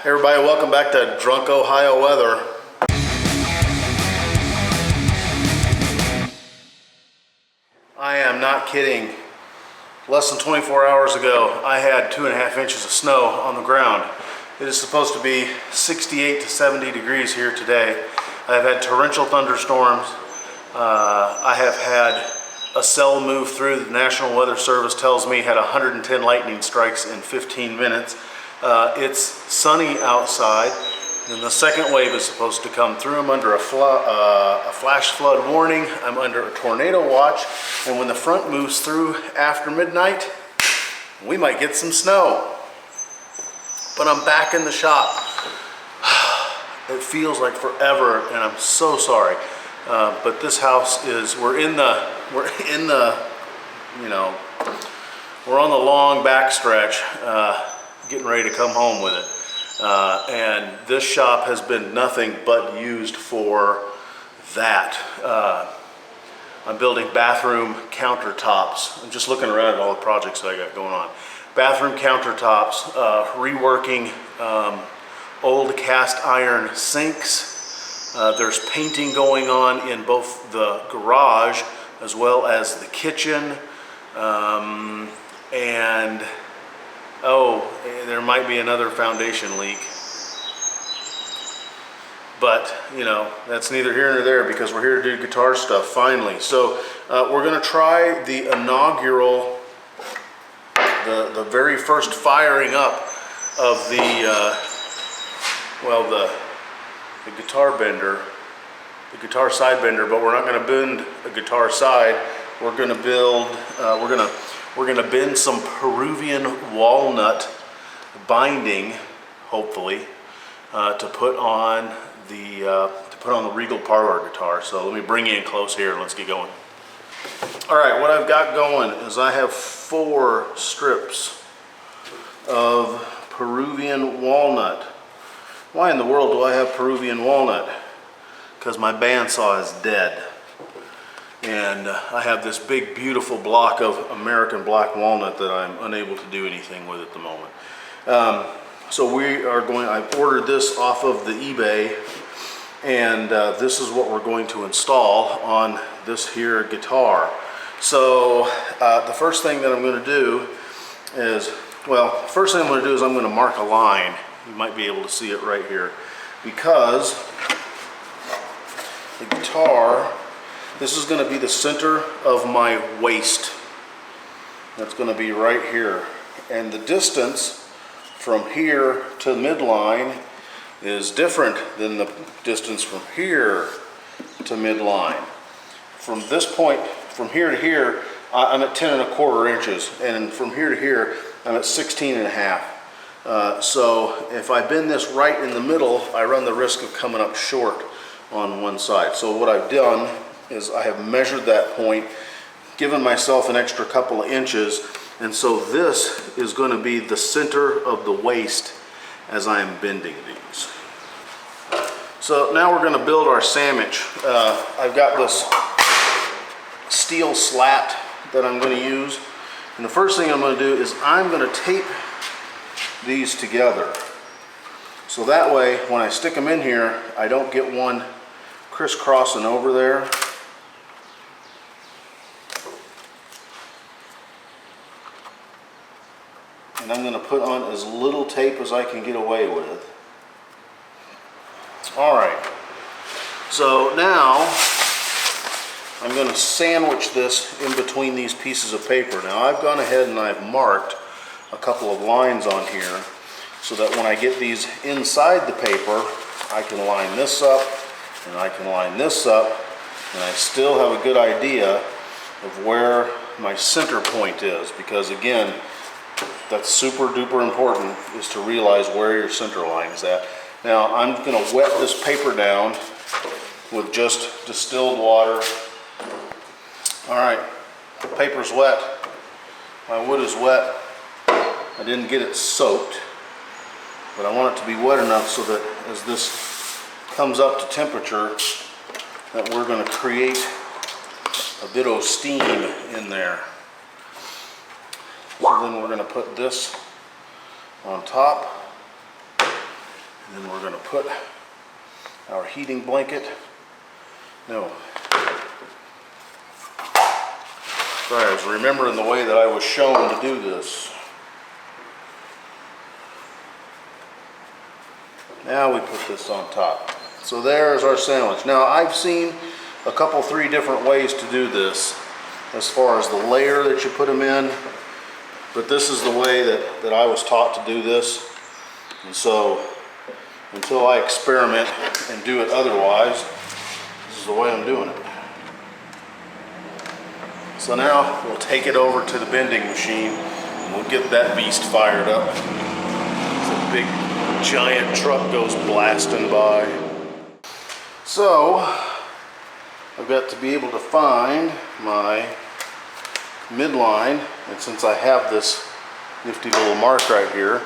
Everybody, welcome back to Drunk Ohio Weather. I am not kidding. Less than 24 hours ago, I had 2.5 inches of snow on the ground. It is supposed to be 68 to 70 degrees here today. I have had torrential thunderstorms. I have had a cell move through. The National Weather Service tells me had 110 lightning strikes in 15 minutes. It's sunny outside, and the second wave is supposed to come through. I'm under a flash flood warning. I'm under a tornado watch, and when the front moves through after midnight, we might get some snow. But I'm back in the shop. It feels like forever, and I'm so sorry. But this house is, we're on the long back stretch, getting ready to come home with it. And this shop has been nothing but used for that. I'm building bathroom countertops. I'm just looking around at all the projects that I got going on. Bathroom countertops, reworking old cast iron sinks. There's painting going on in both the garage as well as the kitchen. And oh, there might be another foundation leak. But, you know, that's neither here nor there because we're here to do guitar stuff finally. So we're going to try the inaugural, the very first firing up of the guitar bender, the guitar side bender, but we're not going to bend a guitar side. We're going to build, we're going to bend some Peruvian walnut binding, hopefully, to put on the Regal parlor guitar. So let me bring you in close here and let's get going. All right, what I've got going is I have 4 strips of Peruvian walnut. Why in the world do I have Peruvian walnut? Because my bandsaw is dead. And I have this big, beautiful block of American black walnut that I'm unable to do anything with at the moment. So I've ordered this off of the eBay, and this is what we're going to install on this here guitar. So the first thing that I'm going to do is, I'm going to mark a line. You might be able to see it right here, because the guitar, this is going to be the center of my waist. That's going to be right here. And the distance from here to midline is different than the distance from here to midline. From this point, from here to here, I'm at 10.25 inches. And from here to here, I'm at 16.5. So if I bend this right in the middle, I run the risk of coming up short on one side. So what I've done is I have measured that point, given myself an extra couple of inches, and so this is going to be the center of the waist as I am bending these. So now we're going to build our sandwich. I've got this steel slat that I'm going to use, and the first thing I'm going to do is I'm going to tape these together. So that way, when I stick them in here, I don't get one crisscrossing over there. And I'm going to put on as little tape as I can get away with. Alright, so now I'm going to sandwich this in between these pieces of paper. Now I've gone ahead and I've marked a couple of lines on here so that when I get these inside the paper, I can line this up and I can line this up, and I still have a good idea of where my center point is, because again, that's super duper important, is to realize where your center line is at. Now I'm going to wet this paper down with just distilled water. Alright, the paper's wet, my wood is wet. I didn't get it soaked, but I want it to be wet enough so that as this comes up to temperature, that we're going to create a bit of steam in there. So then we're going to put this on top, And then we're going to put our heating blanket. No. Sorry, I was remembering the way that I was shown to do this. Now we put this on top. So there's our sandwich. Now I've seen a couple, 3 different ways to do this as far as the layer that you put them in, but this is the way that I was taught to do this. And so until I experiment and do it otherwise, this is the way I'm doing it. So now we'll take it over to the bending machine and we'll get that beast fired up. It's a big giant truck goes blasting by. So I've got to be able to find my midline, and since I have this nifty little mark right here,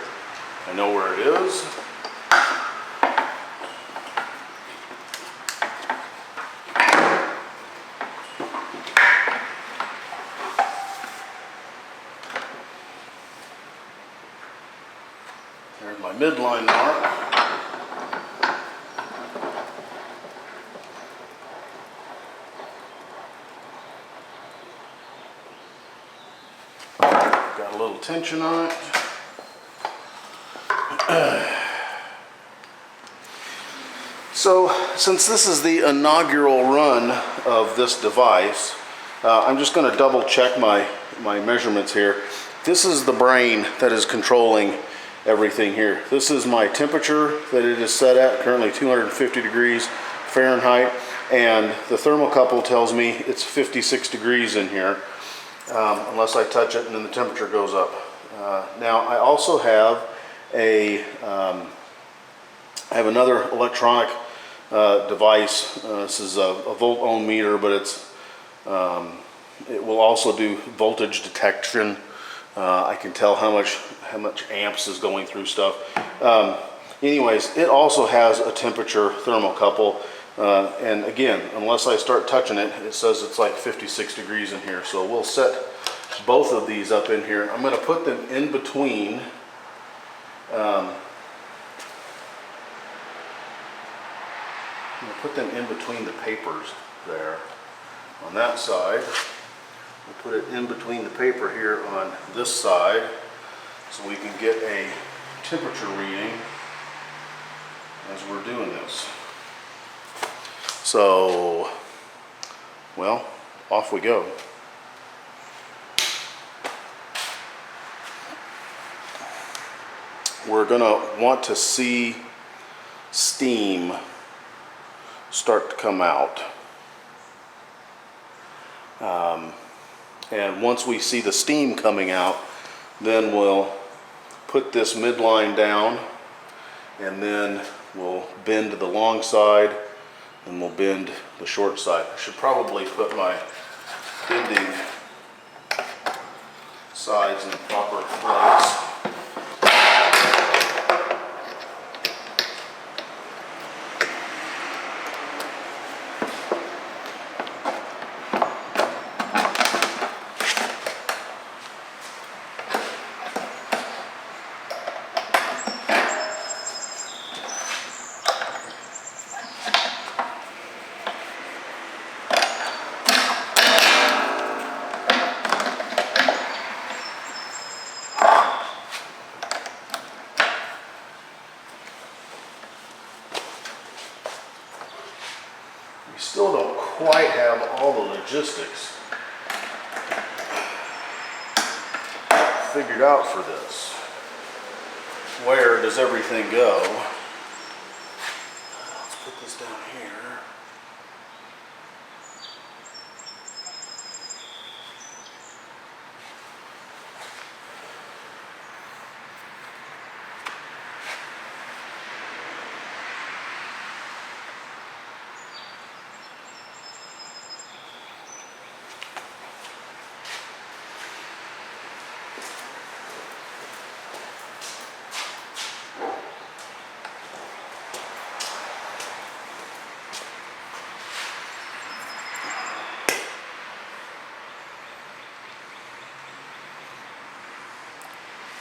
I know where it is. There's my midline mark. Got a little tension on it. So since this is the inaugural run of this device, I'm just going to double check my measurements here. This is the brain that is controlling everything here. This is my temperature that it is set at, currently 250 degrees Fahrenheit, and the thermocouple tells me it's 56 degrees in here, unless I touch it and then the temperature goes up. Now I also have I have another electronic device. This is a volt ohm meter, but it will also do voltage detection. I can tell how much amps is going through stuff. Anyways, it also has a temperature thermocouple, and again, unless I start touching it, it says it's like 56 degrees in here. So we'll set both of these up in here. I'm going to put them in between. I'm going to put them in between the papers there on that side. We'll put it in between the paper here on this side so we can get a temperature reading as we're doing this. So, well, off we go. We're going to want to see steam start to come out. And once we see the steam coming out, then we'll put this midline down, and then we'll bend the long side, and we'll bend the short side. I should probably put my bending sides in the proper place. We still don't quite have all the logistics figured out for this. Where does everything go? Let's put this down here.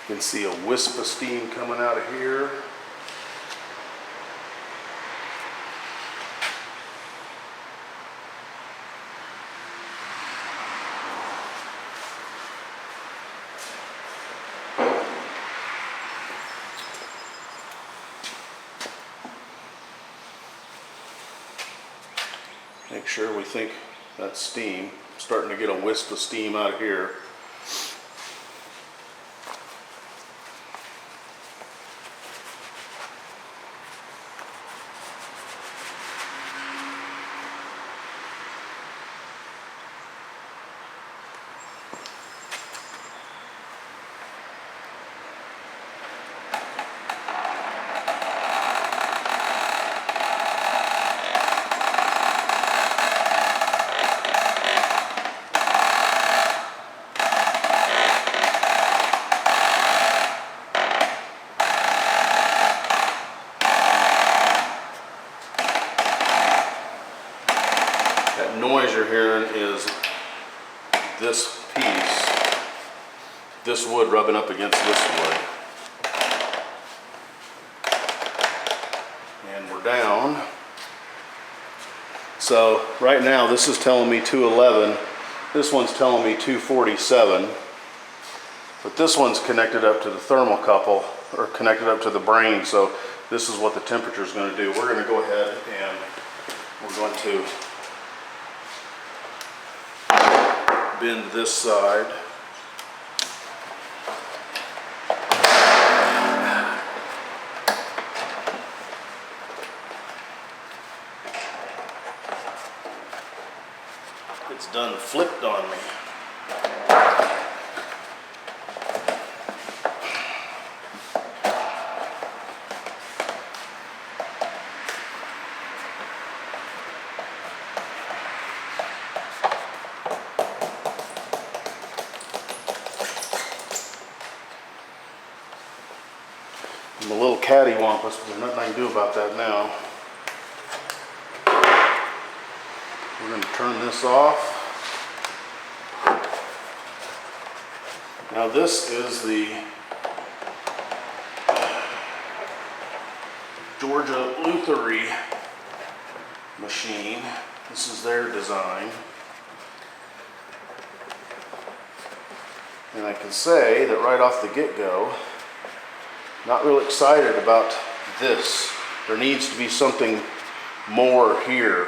You can see a wisp of steam coming out of here. Make sure we think that's steam. I'm starting to get a wisp of steam out of here. Noise you're hearing is this piece, this wood rubbing up against this wood. And we're down. So right now this is telling me 211, this one's telling me 247, but this one's connected up to the thermocouple, or connected up to the brain, so this is what the temperature is going to do. We're going to go ahead and we're going to bend this side. It's done flipped on me. I'm a little cattywampus, but there's nothing I can do about that now. We're going to turn this off. Now this is the Georgia Luthier machine. This is their design. And I can say that right off the get-go, not real excited about this. There needs to be something more here.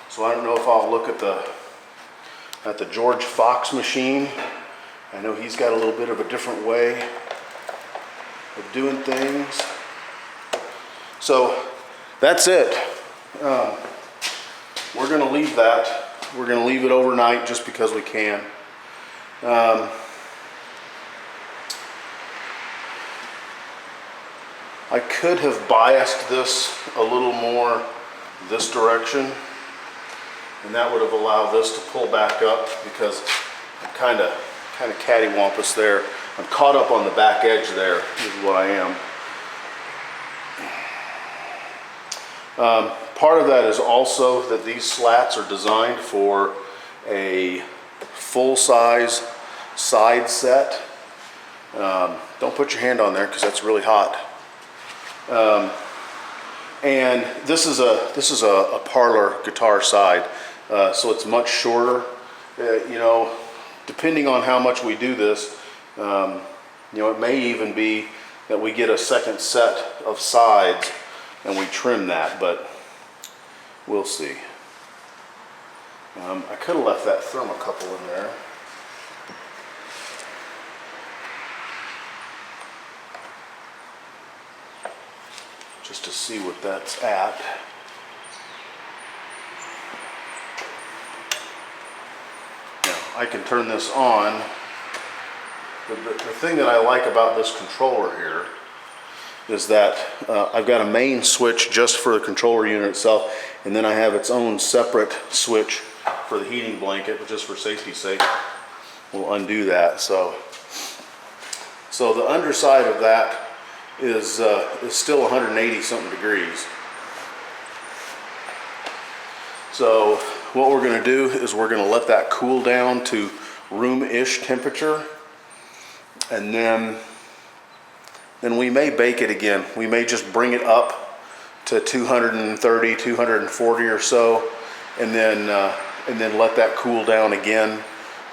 So I don't know if I'll look at the George Fox machine. I know he's got a little bit of a different way of doing things. So that's it. We're going to leave that. We're going to leave it overnight just because we can. I could have biased this a little more this direction, and that would have allowed this to pull back up, because I'm kind of cattywampus there. I'm caught up on the back edge there is what I am. Part of that is also that these slats are designed for a full-size side set. Don't put your hand on there because that's really hot. And this is a parlor guitar side, so it's much shorter. You know, depending on how much we do this, you know, it may even be that we get a second set of sides and we trim that, but we'll see. I could have left that thermocouple in there. Just to see what that's at. Now, I can turn this on. The thing that I like about this controller here is that I've got a main switch just for the controller unit itself, and then I have its own separate switch for the heating blanket, but just for safety's sake, we'll undo that. So the underside of that is still 180 something degrees. So what we're going to do is we're going to let that cool down to room-ish temperature, and then we may bake it again. We may just bring it up to 230, 240 or so, and then let that cool down again,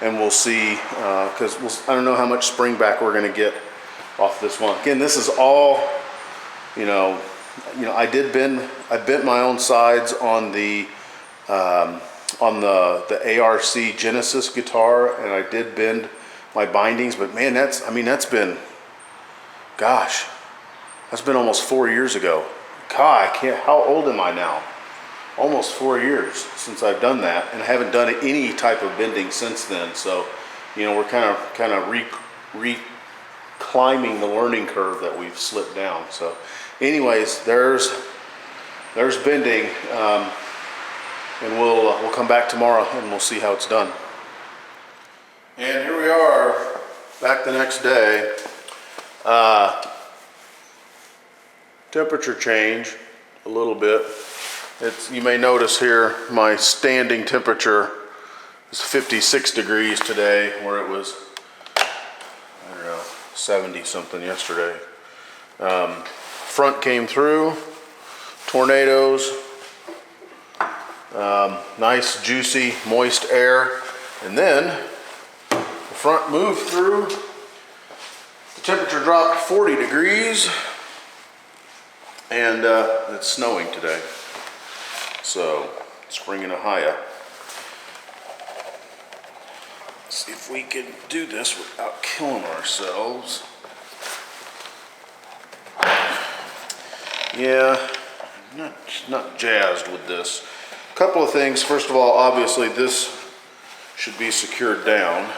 and we'll see, because I don't know how much spring back we're going to get off this one. Again, this is all, you know, I bent my own sides on the on the ARC Genesis guitar, and I did bend my bindings, but man, that's been, gosh, that's been almost 4 years ago. God, I can't, how old am I now? Almost 4 years since I've done that, and I haven't done any type of bending since then. So, you know, we're kind of climbing the learning curve that we've slipped down. So, anyways, there's bending. And we'll come back tomorrow and we'll see how it's done. And here we are, back the next day. Temperature change a little bit. You may notice here my standing temperature is 56 degrees today, where it was, I don't know, 70 something yesterday. Front came through, tornadoes. Nice, juicy, moist air, and then the front moved through. The temperature dropped 40 degrees, and it's snowing today. So, spring in Ohio. Let's see if we can do this without killing ourselves. Yeah, not jazzed with this. Couple of things. First of all, obviously this should be secured down.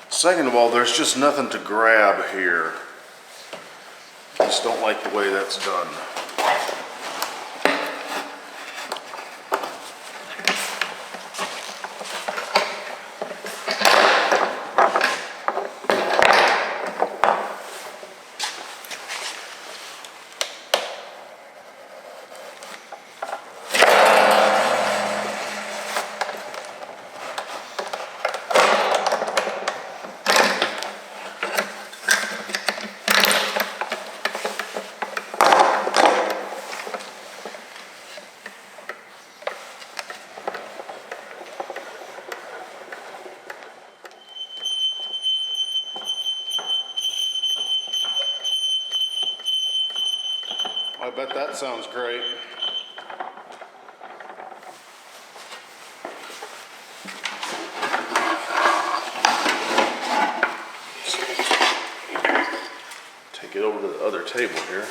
Second of all, there's just nothing to grab here. I just don't like the way that's done. I bet that sounds great. Take it over to the other table here.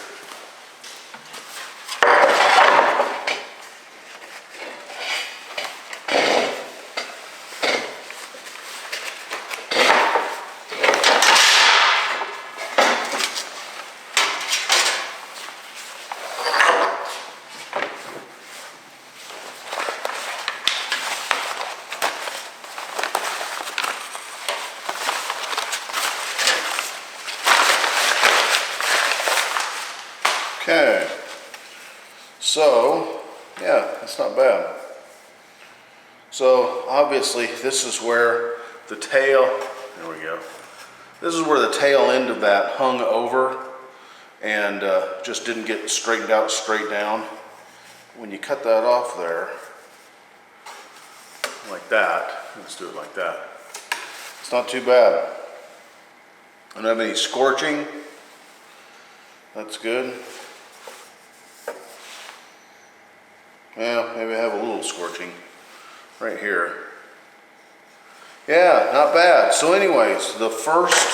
Okay, so yeah, that's not bad. So obviously this is where the tail, there we go. This is where the tail end of that hung over and just didn't get straightened out straight down. When you cut that off there, like that, let's do it like that. It's not too bad. I don't have any scorching. That's good. Well, maybe I have a little scorching right here. Yeah, not bad. So anyways, the first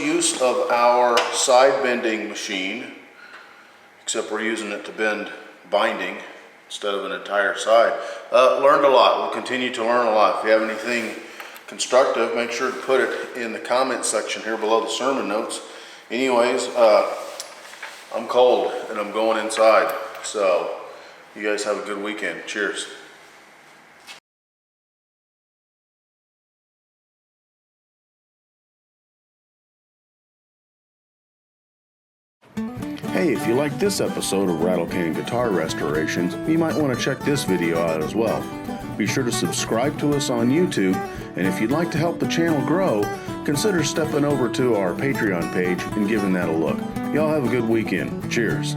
use of our side bending machine, except we're using it to bend binding instead of an entire side, learned a lot. We'll continue to learn a lot. If you have anything constructive, make sure to put it in the comment section here below the sermon notes. Anyways, I'm cold and I'm going inside, so you guys have a good weekend. Cheers. Hey, if you like this episode of RATTLECAN Guitar Restorations, you might want to check this video out as well. Be sure to subscribe to us on YouTube, and if you'd like to help the channel grow, consider stepping over to our Patreon page and giving that a look. Y'all have a good weekend. Cheers.